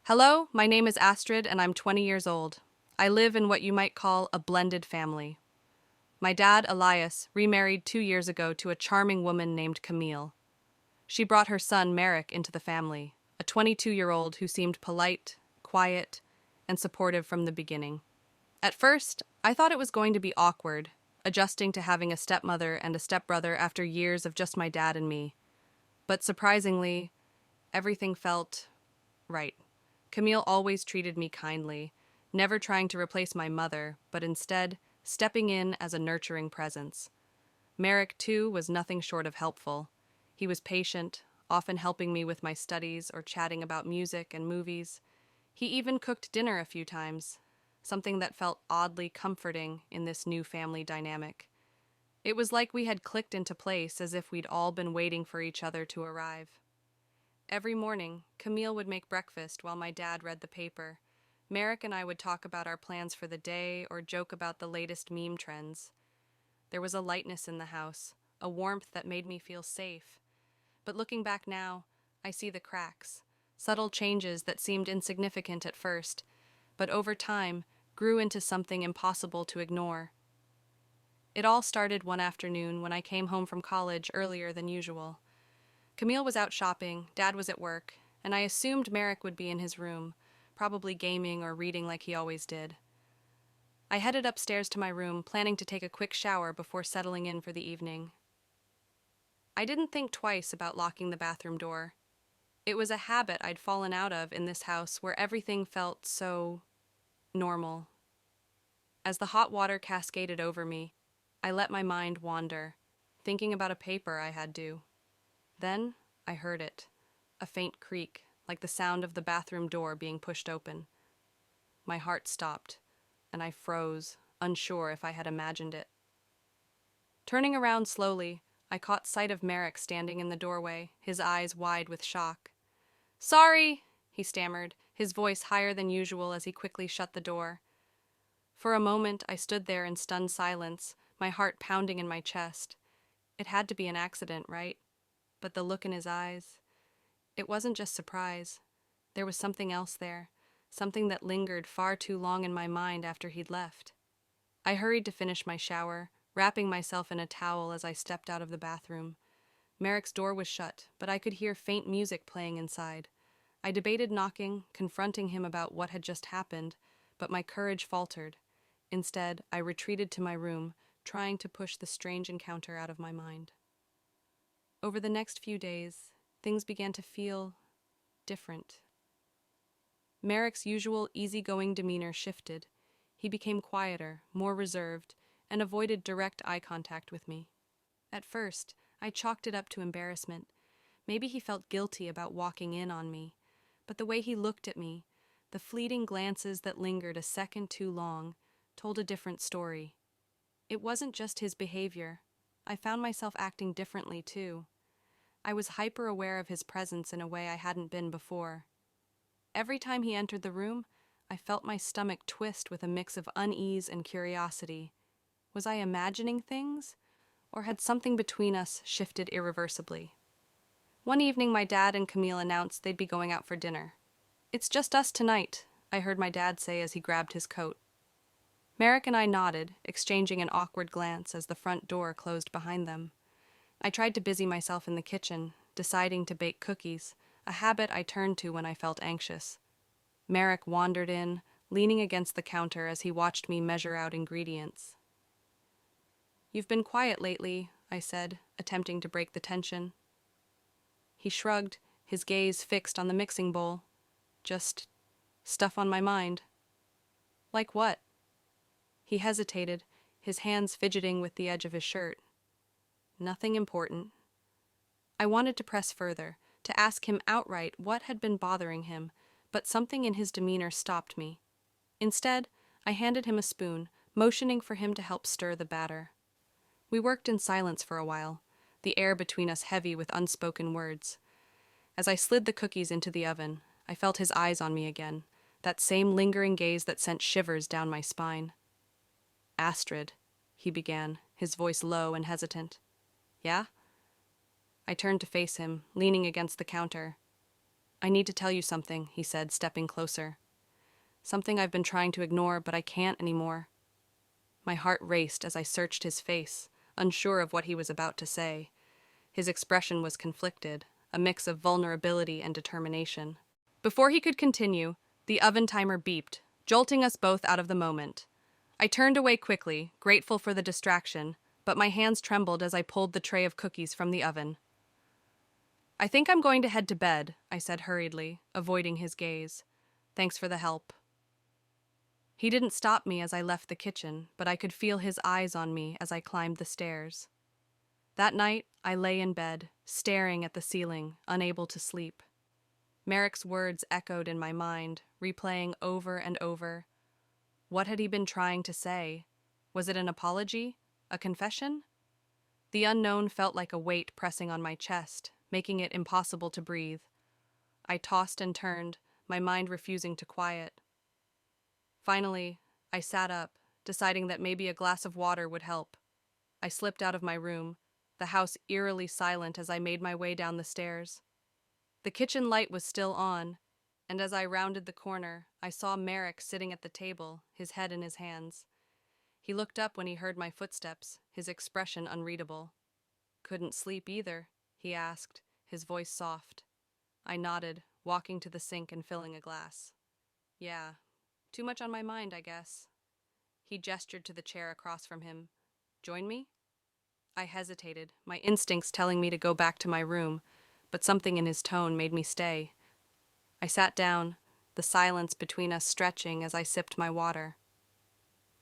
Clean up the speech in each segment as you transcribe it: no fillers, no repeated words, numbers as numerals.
Hello, my name is Astrid and I'm 20 years old. I live in what you might call a blended family. My dad, Elias, remarried 2 years ago to a charming woman named Camille. She brought her son, Merrick, into the family, a 22-year-old who seemed polite, quiet, and supportive from the beginning. At first, I thought it was going to be awkward, adjusting to having a stepmother and a stepbrother after years of just my dad and me. But surprisingly, everything felt right. Camille always treated me kindly, never trying to replace my mother, but instead stepping in as a nurturing presence. Merrick, too, was nothing short of helpful. He was patient, often helping me with my studies or chatting about music and movies. He even cooked dinner a few times, something that felt oddly comforting in this new family dynamic. It was like we had clicked into place, as if we'd all been waiting for each other to arrive. Every morning, Camille would make breakfast while my dad read the paper. Merrick and I would talk about our plans for the day or joke about the latest meme trends. There was a lightness in the house, a warmth that made me feel safe. But looking back now, I see the cracks, subtle changes that seemed insignificant at first, but over time grew into something impossible to ignore. It all started one afternoon when I came home from college earlier than usual. Camille was out shopping, Dad was at work, and I assumed Merrick would be in his room, probably gaming or reading like he always did. I headed upstairs to my room, planning to take a quick shower before settling in for the evening. I didn't think twice about locking the bathroom door. It was a habit I'd fallen out of in this house where everything felt so normal. As the hot water cascaded over me, I let my mind wander, thinking about a paper I had due. Then I heard it, a faint creak, like the sound of the bathroom door being pushed open. My heart stopped, and I froze, unsure if I had imagined it. Turning around slowly, I caught sight of Merrick standing in the doorway, his eyes wide with shock. "Sorry," he stammered, his voice higher than usual as he quickly shut the door. For a moment, I stood there in stunned silence, my heart pounding in my chest. It had to be an accident, right? But the look in his eyes, it wasn't just surprise. There was something else there, something that lingered far too long in my mind after he'd left. I hurried to finish my shower, wrapping myself in a towel as I stepped out of the bathroom. Merrick's door was shut, but I could hear faint music playing inside. I debated knocking, confronting him about what had just happened, but my courage faltered. Instead, I retreated to my room, trying to push the strange encounter out of my mind. Over the next few days, things began to feel different. Merrick's usual easygoing demeanor shifted. He became quieter, more reserved, and avoided direct eye contact with me. At first, I chalked it up to embarrassment. Maybe he felt guilty about walking in on me. But the way he looked at me, the fleeting glances that lingered a second too long, told a different story. It wasn't just his behavior. I found myself acting differently, too. I was hyper-aware of his presence in a way I hadn't been before. Every time he entered the room, I felt my stomach twist with a mix of unease and curiosity. Was I imagining things, or had something between us shifted irreversibly? One evening, my dad and Camille announced they'd be going out for dinner. "It's just us tonight," I heard my dad say as he grabbed his coat. Merrick and I nodded, exchanging an awkward glance as the front door closed behind them. I tried to busy myself in the kitchen, deciding to bake cookies, a habit I turned to when I felt anxious. Merrick wandered in, leaning against the counter as he watched me measure out ingredients. "You've been quiet lately," I said, attempting to break the tension. He shrugged, his gaze fixed on the mixing bowl. "Just stuff on my mind." "Like what?" He hesitated, his hands fidgeting with the edge of his shirt. "Nothing important." I wanted to press further, to ask him outright what had been bothering him, but something in his demeanor stopped me. Instead, I handed him a spoon, motioning for him to help stir the batter. We worked in silence for a while, the air between us heavy with unspoken words. As I slid the cookies into the oven, I felt his eyes on me again, that same lingering gaze that sent shivers down my spine. "Astrid," he began, his voice low and hesitant. "Yeah?" I turned to face him, leaning against the counter. I need to tell you something, he said, stepping closer. Something I've been trying to ignore, but I can't anymore. My heart raced as I searched his face, unsure of what he was about to say. His expression was conflicted, a mix of vulnerability and determination. Before he could continue, the oven timer beeped, jolting us both out of the moment. I turned away quickly, grateful for the distraction, but my hands trembled as I pulled the tray of cookies from the oven. I think I'm going to head to bed, I said hurriedly, avoiding his gaze. Thanks for the help. He didn't stop me as I left the kitchen, but I could feel his eyes on me as I climbed the stairs. That night, I lay in bed, staring at the ceiling, unable to sleep. Merrick's words echoed in my mind, replaying over and over. What had he been trying to say? Was it an apology? A confession? The unknown felt like a weight pressing on my chest, making it impossible to breathe. I tossed and turned, my mind refusing to quiet. Finally, I sat up, deciding that maybe a glass of water would help. I slipped out of my room, the house eerily silent as I made my way down the stairs. The kitchen light was still on, and as I rounded the corner, I saw Merrick sitting at the table, his head in his hands. He looked up when he heard my footsteps, his expression unreadable. "Couldn't sleep either?" he asked, his voice soft. I nodded, walking to the sink and filling a glass. "Yeah, too much on my mind, I guess." He gestured to the chair across from him. "Join me?" I hesitated, my instincts telling me to go back to my room, but something in his tone made me stay. I sat down, the silence between us stretching as I sipped my water.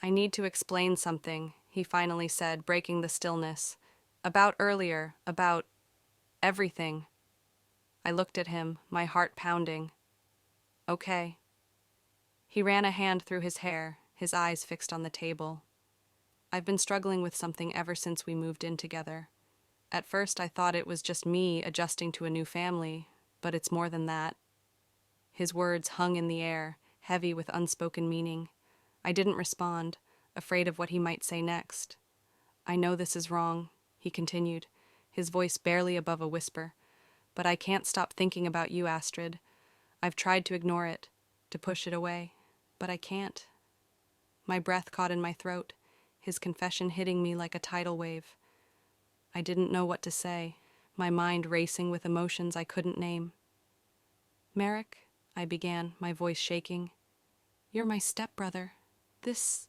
"I need to explain something," he finally said, breaking the stillness. "About earlier, about everything." I looked at him, my heart pounding. "Okay." He ran a hand through his hair, his eyes fixed on the table. "I've been struggling with something ever since we moved in together. At first I thought it was just me adjusting to a new family, but it's more than that." His words hung in the air, heavy with unspoken meaning. I didn't respond, afraid of what he might say next. "I know this is wrong," he continued, his voice barely above a whisper, "but I can't stop thinking about you, Astrid. I've tried to ignore it, to push it away, but I can't." My breath caught in my throat, his confession hitting me like a tidal wave. I didn't know what to say, my mind racing with emotions I couldn't name. "Merrick," I began, my voice shaking. "You're my stepbrother. This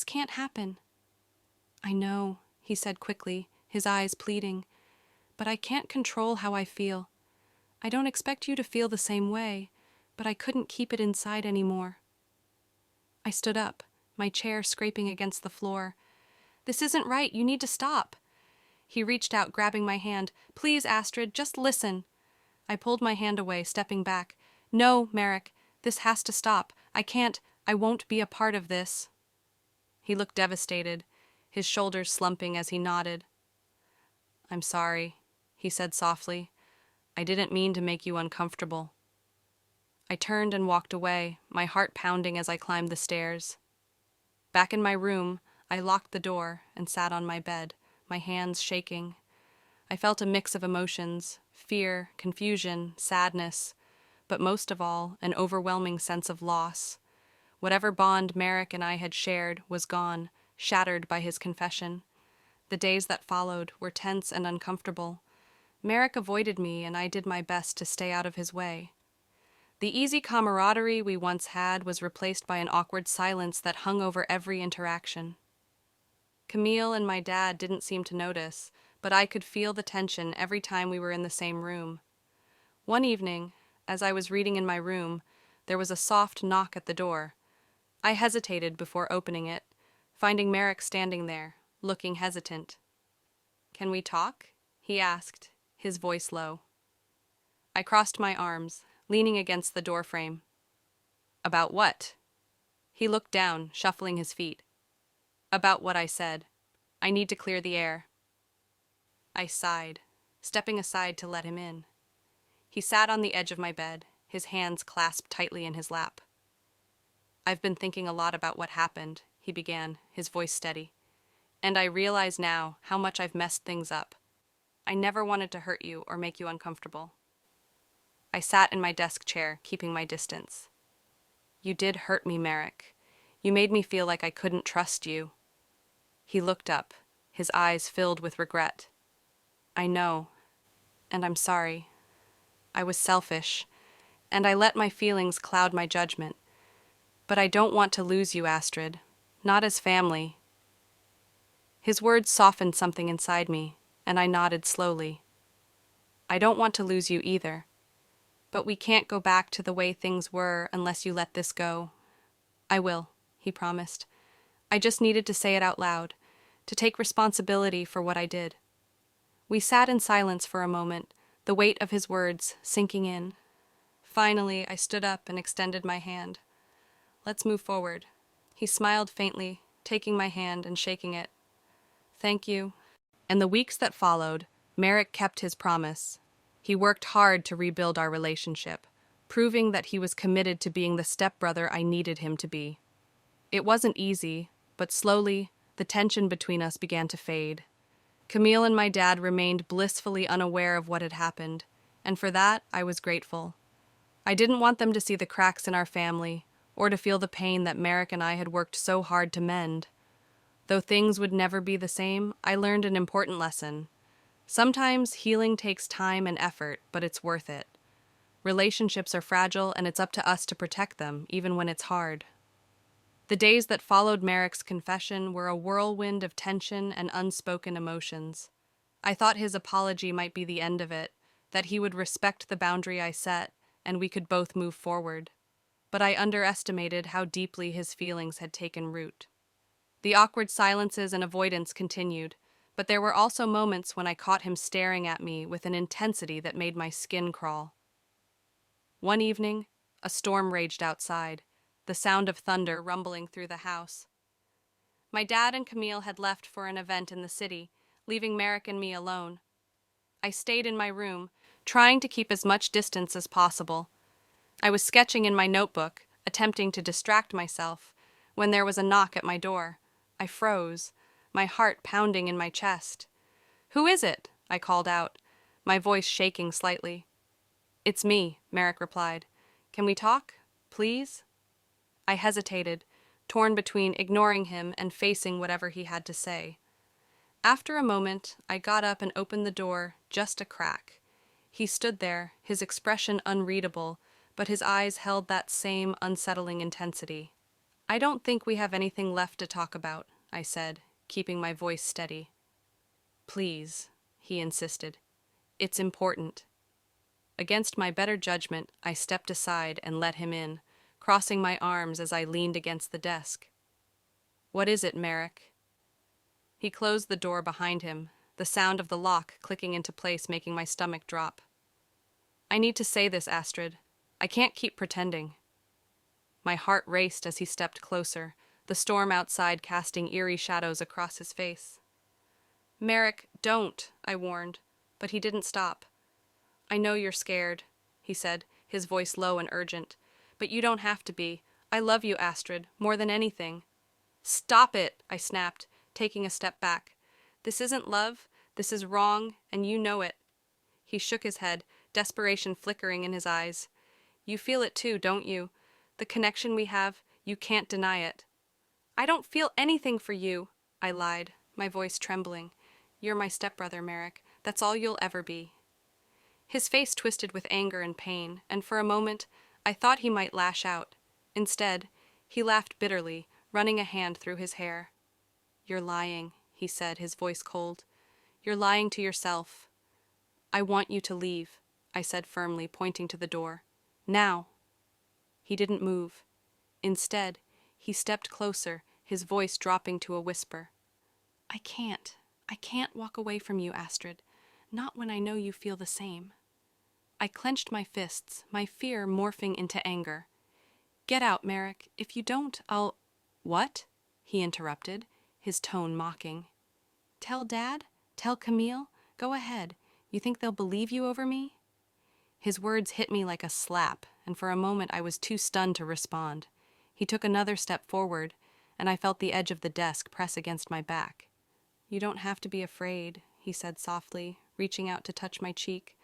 can't happen." "I know," he said quickly, his eyes pleading, "but I can't control how I feel. I don't expect you to feel the same way, but I couldn't keep it inside anymore." I stood up, my chair scraping against the floor. "This isn't right. You need to stop." He reached out, grabbing my hand. "Please, Astrid, just listen." I pulled my hand away, stepping back. "No, Merrick, this has to stop. I won't be a part of this." He looked devastated, his shoulders slumping as he nodded. "I'm sorry," he said softly. "I didn't mean to make you uncomfortable." I turned and walked away, my heart pounding as I climbed the stairs. Back in my room, I locked the door and sat on my bed, my hands shaking. I felt a mix of emotions, fear, confusion, sadness, but most of all, an overwhelming sense of loss. Whatever bond Merrick and I had shared was gone, shattered by his confession. The days that followed were tense and uncomfortable. Merrick avoided me, and I did my best to stay out of his way. The easy camaraderie we once had was replaced by an awkward silence that hung over every interaction. Camille and my dad didn't seem to notice, but I could feel the tension every time we were in the same room. One evening, as I was reading in my room, there was a soft knock at the door. I hesitated before opening it, finding Merrick standing there, looking hesitant. "Can we talk?" he asked, his voice low. I crossed my arms, leaning against the doorframe. "About what?" He looked down, shuffling his feet. "About what I said. I need to clear the air." I sighed, stepping aside to let him in. He sat on the edge of my bed, his hands clasped tightly in his lap. "I've been thinking a lot about what happened," he began, his voice steady. "And I realize now how much I've messed things up. I never wanted to hurt you or make you uncomfortable." I sat in my desk chair, keeping my distance. You did hurt me, Merrick. You made me feel like I couldn't trust you. He looked up, his eyes filled with regret. I know, and I'm sorry. I was selfish, and I let my feelings cloud my judgment. But I don't want to lose you, Astrid. Not as family. His words softened something inside me, and I nodded slowly. I don't want to lose you either. But we can't go back to the way things were unless you let this go. I will, he promised. I just needed to say it out loud, to take responsibility for what I did. We sat in silence for a moment, the weight of his words sinking in. Finally, I stood up and extended my hand. Let's move forward. He smiled faintly, taking my hand and shaking it. Thank you. In the weeks that followed, Merrick kept his promise. He worked hard to rebuild our relationship, proving that he was committed to being the stepbrother I needed him to be. It wasn't easy, but slowly, the tension between us began to fade. Camille and my dad remained blissfully unaware of what had happened, and for that, I was grateful. I didn't want them to see the cracks in our family, or to feel the pain that Merrick and I had worked so hard to mend. Though things would never be the same, I learned an important lesson. Sometimes healing takes time and effort, but it's worth it. Relationships are fragile, and it's up to us to protect them, even when it's hard. The days that followed Merrick's confession were a whirlwind of tension and unspoken emotions. I thought his apology might be the end of it, that he would respect the boundary I set, and we could both move forward. But I underestimated how deeply his feelings had taken root. The awkward silences and avoidance continued, but there were also moments when I caught him staring at me with an intensity that made my skin crawl. One evening, a storm raged outside, the sound of thunder rumbling through the house. My dad and Camille had left for an event in the city, leaving Merrick and me alone. I stayed in my room, trying to keep as much distance as possible. I was sketching in my notebook, attempting to distract myself, when there was a knock at my door. I froze, my heart pounding in my chest. "Who is it?" I called out, my voice shaking slightly. "It's me," Merrick replied. "Can we talk, please?" I hesitated, torn between ignoring him and facing whatever he had to say. After a moment, I got up and opened the door just a crack. He stood there, his expression unreadable, but his eyes held that same unsettling intensity. "I don't think we have anything left to talk about," I said, keeping my voice steady. "Please," he insisted. "It's important." Against my better judgment, I stepped aside and let him in, crossing my arms as I leaned against the desk. "What is it, Merrick?" He closed the door behind him, the sound of the lock clicking into place making my stomach drop. "I need to say this, Astrid. I can't keep pretending." My heart raced as he stepped closer, the storm outside casting eerie shadows across his face. "Merrick, don't," I warned, but he didn't stop. "I know you're scared," he said, his voice low and urgent, "but you don't have to be. I love you, Astrid, more than anything." "Stop it," I snapped, taking a step back. "This isn't love, this is wrong, and you know it." He shook his head, desperation flickering in his eyes. "You feel it too, don't you? The connection we have, you can't deny it." "I don't feel anything for you," I lied, my voice trembling. "You're my stepbrother, Merrick. That's all you'll ever be." His face twisted with anger and pain, and for a moment, I thought he might lash out. Instead, he laughed bitterly, running a hand through his hair. "You're lying," he said, his voice cold. "You're lying to yourself." "I want you to leave," I said firmly, pointing to the door. "Now." He didn't move. Instead, he stepped closer, his voice dropping to a whisper. I can't walk away from you, Astrid. Not when I know you feel the same." I clenched my fists, my fear morphing into anger. "Get out, Merrick. If you don't, I'll—" "What?" he interrupted, his tone mocking. "Tell Dad? Tell Camille? Go ahead. You think they'll believe you over me?" His words hit me like a slap, and for a moment I was too stunned to respond. He took another step forward, and I felt the edge of the desk press against my back. "You don't have to be afraid," he said softly, reaching out to touch my cheek.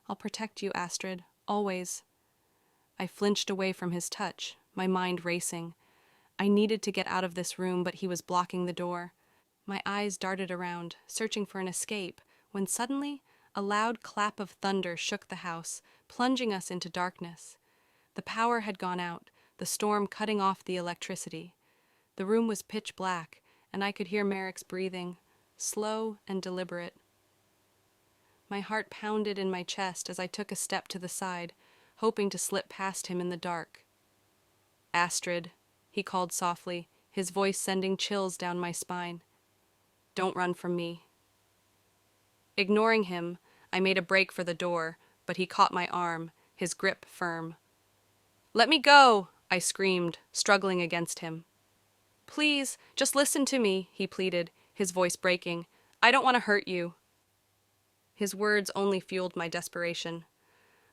"I'll protect you, Astrid, Always. I flinched away from his touch, my mind racing. I needed to get out of this room, but he was blocking the door. My eyes darted around, searching for an escape, when suddenly a loud clap of thunder shook the house, plunging us into darkness. The power had gone out, the storm cutting off the electricity. The room was pitch black, and I could hear Merrick's breathing, slow and deliberate. My heart pounded in my chest as I took a step to the side, hoping to slip past him in the dark. "Astrid," he called softly, his voice sending chills down my spine. "Don't run from me." Ignoring him, I made a break for the door, but he caught my arm, his grip firm. "Let me go!" I screamed, struggling against him. "Please, just listen to me," he pleaded, his voice breaking. "I don't want to hurt you." His words only fueled my desperation.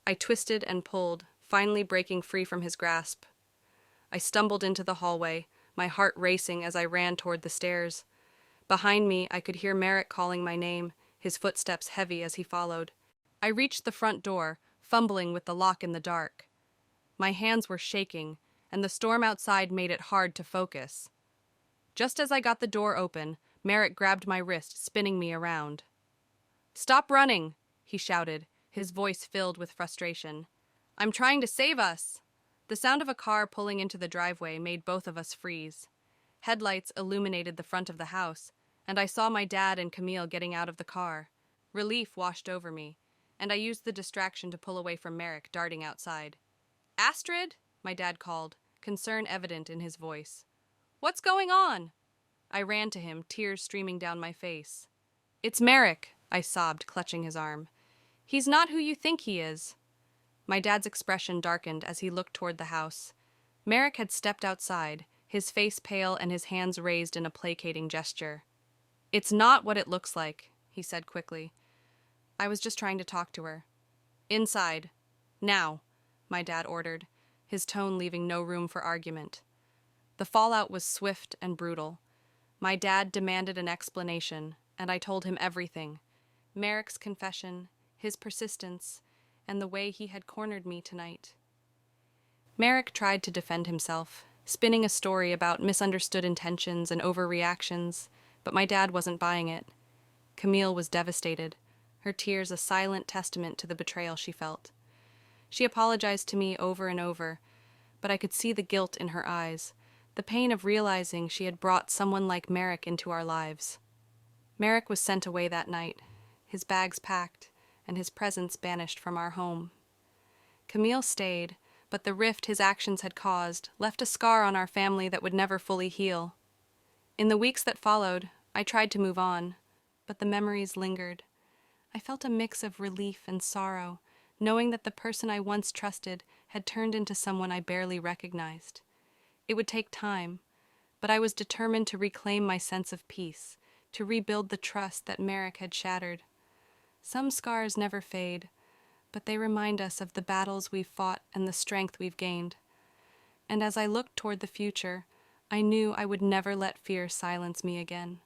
I twisted and pulled, finally breaking free from his grasp. I stumbled into the hallway, my heart racing as I ran toward the stairs. Behind me, I could hear Merrick calling my name, his footsteps heavy as he followed. I reached the front door, fumbling with the lock in the dark. My hands were shaking, and the storm outside made it hard to focus. Just as I got the door open, Merrick grabbed my wrist, spinning me around. "Stop running!" he shouted, his voice filled with frustration. "I'm trying to save us!" The sound of a car pulling into the driveway made both of us freeze. Headlights illuminated the front of the house, and I saw my dad and Camille getting out of the car. Relief washed over me, and I used the distraction to pull away from Merrick, darting outside. "Astrid?" my dad called, concern evident in his voice. "What's going on?" I ran to him, tears streaming down my face. "It's Merrick," I sobbed, clutching his arm. "He's not who you think he is." My dad's expression darkened as he looked toward the house. Merrick had stepped outside, his face pale and his hands raised in a placating gesture. "It's not what it looks like," he said quickly. "I was just trying to talk to her." "Inside. Now," my dad ordered, his tone leaving no room for argument. The fallout was swift and brutal. My dad demanded an explanation, and I told him everything. Merrick's confession, his persistence, and the way he had cornered me tonight. Merrick tried to defend himself, spinning a story about misunderstood intentions and overreactions, but my dad wasn't buying it. Camille was devastated, her tears a silent testament to the betrayal she felt. She apologized to me over and over, but I could see the guilt in her eyes, the pain of realizing she had brought someone like Merrick into our lives. Merrick was sent away that night, his bags packed, and his presence banished from our home. Camille stayed, but the rift his actions had caused left a scar on our family that would never fully heal. In the weeks that followed, I tried to move on, but the memories lingered. I felt a mix of relief and sorrow, knowing that the person I once trusted had turned into someone I barely recognized. It would take time, but I was determined to reclaim my sense of peace, to rebuild the trust that Merrick had shattered. Some scars never fade, but they remind us of the battles we've fought and the strength we've gained. And as I looked toward the future, I knew I would never let fear silence me again.